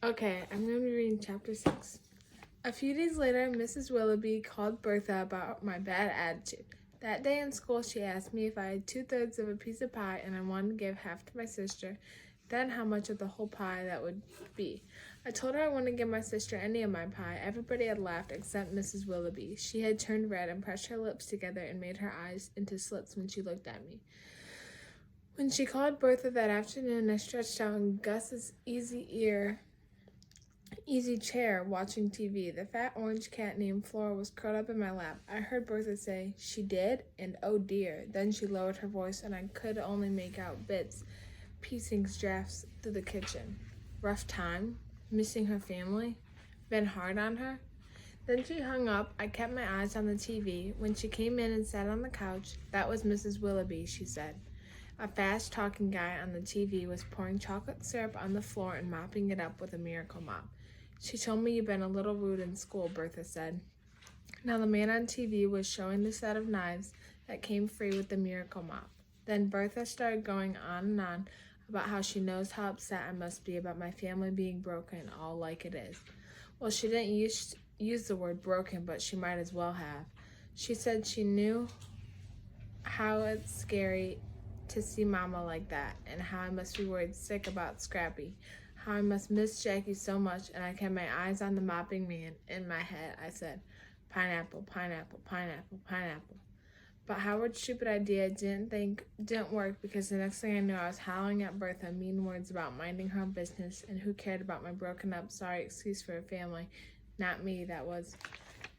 Okay, I'm going to be reading chapter 6. A few days later, Mrs. Willoughby called Bertha about my bad attitude. That day in school, she asked me if I had 2/3 of a piece of pie and I wanted to give half to my sister, then how much of the whole pie that would be. I told her I wouldn't give my sister any of my pie. Everybody had laughed except Mrs. Willoughby. She had turned red and pressed her lips together and made her eyes into slits when she looked at me. When she called Bertha that afternoon, I stretched out in Gus's easy chair watching TV. The fat orange cat named Flora was curled up in my lap. I heard Bertha say, "She did?" and "Oh dear." Then she lowered her voice and I could only make out bits, piecing drafts through the kitchen. Rough time? Missing her family? Been hard on her? Then she hung up. I kept my eyes on the TV. When she came in and sat on the couch, "That was Mrs. Willoughby," she said. A fast-talking guy on the TV was pouring chocolate syrup on the floor and mopping it up with a miracle mop. "She told me you've been a little rude in school," Bertha said. Now the man on TV was showing the set of knives that came free with the miracle mop. Then Bertha started going on and on about how she knows how upset I must be about my family being broken, all like it is. Well, she didn't use the word broken, but she might as well have. She said she knew how it's scary to see Mama like that, and how I must be worried sick about Scrappy, how I must miss Jackie so much, and I kept my eyes on the mopping man. In my head, I said, "Pineapple, pineapple, pineapple, pineapple." But Howard's stupid idea didn't work, because the next thing I knew, I was howling at Bertha mean words about minding her own business, and who cared about my broken up, sorry excuse for her family. Not me, that was.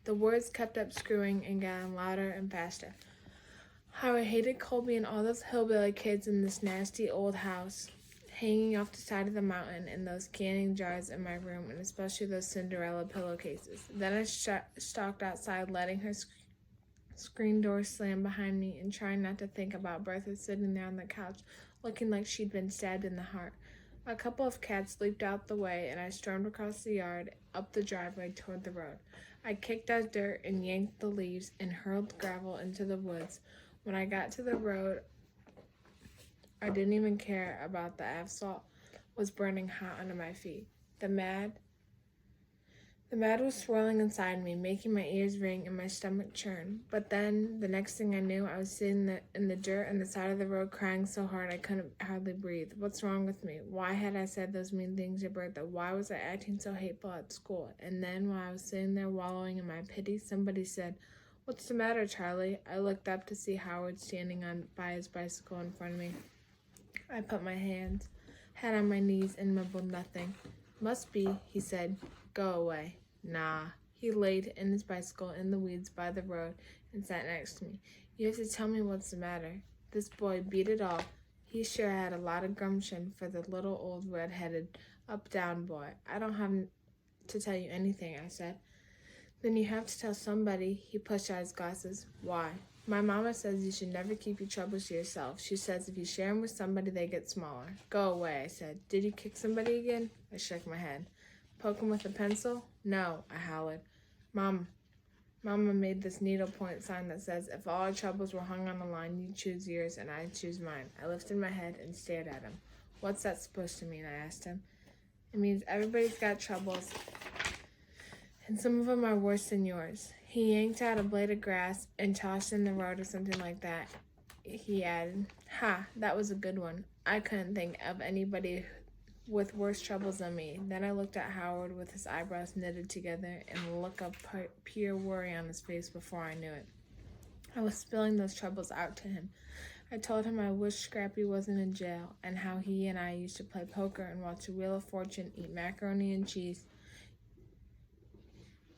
The words kept up screwing and getting louder and faster. How I hated Colby and all those hillbilly kids in this nasty old house, hanging off the side of the mountain, and those canning jars in my room, and especially those Cinderella pillowcases. Then I stalked outside, letting her screen door slam behind me, and trying not to think about Bertha sitting there on the couch, looking like she'd been stabbed in the heart. A couple of cats leaped out the way, and I stormed across the yard, up the driveway toward the road. I kicked out dirt and yanked the leaves and hurled gravel into the woods. When I got to the road, I didn't even care about the asphalt was burning hot under my feet. The mad was swirling inside me, making my ears ring and my stomach churn. But then, the next thing I knew, I was sitting in the dirt on the side of the road crying so hard I couldn't hardly breathe. What's wrong with me? Why had I said those mean things to Bertha? Why was I acting so hateful at school? And then, while I was sitting there wallowing in my pity, somebody said, "What's the matter, Charlie?" I looked up to see Howard standing by his bicycle in front of me. I put my head on my knees and mumbled nothing. "Must be," he said. "Go away." "Nah." He laid in his bicycle in the weeds by the road and sat next to me. "You have to tell me what's the matter." This boy beat it all. He sure had a lot of gumption for the little old red-headed, up-down boy. "I don't have to tell you anything," I said. "Then you have to tell somebody." He pushed out his glasses. "Why?" "My mama says you should never keep your troubles to yourself. She says if you share them with somebody, they get smaller." "Go away," I said. "Did you kick somebody again?" I shook my head. "Poke him with a pencil?" "No," I hollered. Mama made this needlepoint sign that says, if all our troubles were hung on the line, you'd choose yours and I'd choose mine. I lifted my head and stared at him. "What's that supposed to mean?" I asked him. "It means everybody's got troubles, and some of them are worse than yours." He yanked out a blade of grass and tossed in the road or something like that. He added, "Ha, that was a good one. I couldn't think of anybody with worse troubles than me." Then I looked at Howard with his eyebrows knitted together and a look of pure worry on his face before I knew it. I was spilling those troubles out to him. I told him I wished Scrappy wasn't in jail, and how he and I used to play poker and watch the Wheel of Fortune, eat macaroni and cheese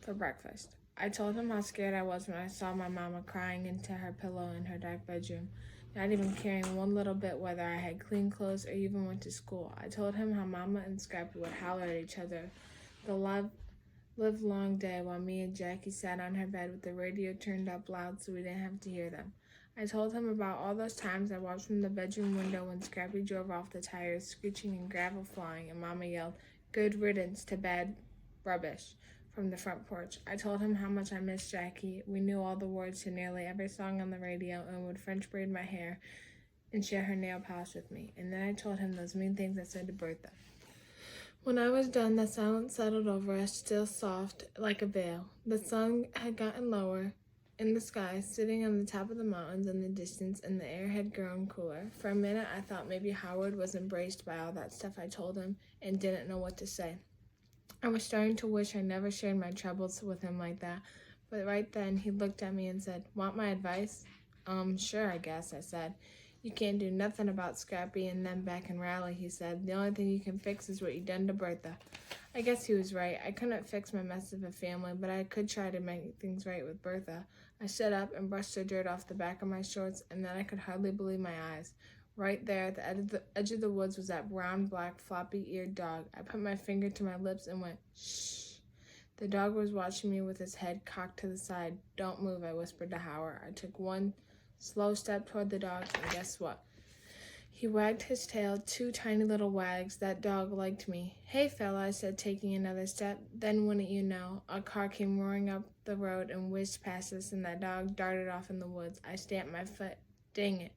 for breakfast. I told him how scared I was when I saw my mama crying into her pillow in her dark bedroom, not even caring one little bit whether I had clean clothes or even went to school. I told him how Mama and Scrappy would holler at each other the live-long day while me and Jackie sat on her bed with the radio turned up loud so we didn't have to hear them. I told him about all those times I watched from the bedroom window when Scrappy drove off the tires, screeching and gravel flying, and Mama yelled, "Good riddance to bad rubbish," from the front porch. I told him how much I missed Jackie. We knew all the words to nearly every song on the radio and would French braid my hair and share her nail polish with me. And then I told him those mean things I said to Bertha. When I was done, the silence settled over us, still soft, like a veil. The sun had gotten lower in the sky, sitting on the top of the mountains in the distance, and the air had grown cooler. For a minute, I thought maybe Howard was embraced by all that stuff I told him and didn't know what to say. I was starting to wish I never shared my troubles with him like that, but right then he looked at me and said, "Want my advice?" Sure, I guess," I said. "You can't do nothing about Scrappy and them back in Raleigh," he said. "The only thing you can fix is what you done to Bertha." I guess he was right. I couldn't fix my mess of a family, but I could try to make things right with Bertha. I stood up and brushed the dirt off the back of my shorts, and then I could hardly believe my eyes. Right there at the edge of the woods was that brown, black, floppy-eared dog. I put my finger to my lips and went, "Shh." The dog was watching me with his head cocked to the side. "Don't move," I whispered to Howard. I took one slow step toward the dog, and guess what? He wagged his tail, 2 tiny little wags. That dog liked me. "Hey, fella," I said, taking another step. Then, wouldn't you know, a car came roaring up the road and whizzed past us, and that dog darted off in the woods. I stamped my foot. Dang it.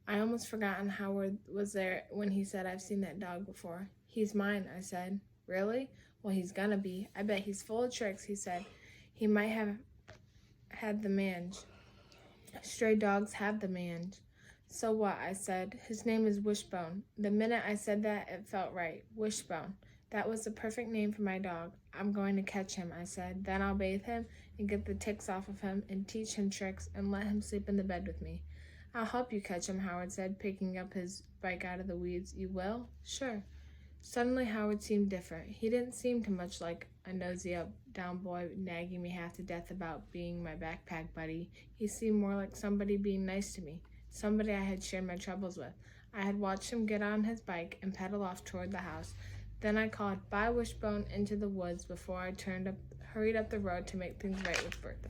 I almost forgotten Howard was there when he said, "I've seen that dog before." "He's mine," I said. "Really?" "Well, he's gonna be. I bet he's full of tricks," he said. "He might have had the mange. Stray dogs have the mange." "So what?" I said. "His name is Wishbone." The minute I said that, it felt right. Wishbone. That was the perfect name for my dog. "I'm going to catch him," I said. "Then I'll bathe him and get the ticks off of him and teach him tricks and let him sleep in the bed with me." "I'll help you catch him," Howard said, picking up his bike out of the weeds. "You will?" "Sure." Suddenly Howard seemed different. He didn't seem too much like a nosy up-down boy nagging me half to death about being my backpack buddy. He seemed more like somebody being nice to me, somebody I had shared my troubles with. I had watched him get on his bike and pedal off toward the house. Then I called "Bye, Wishbone" into the woods before I hurried up the road to make things right with Bertha.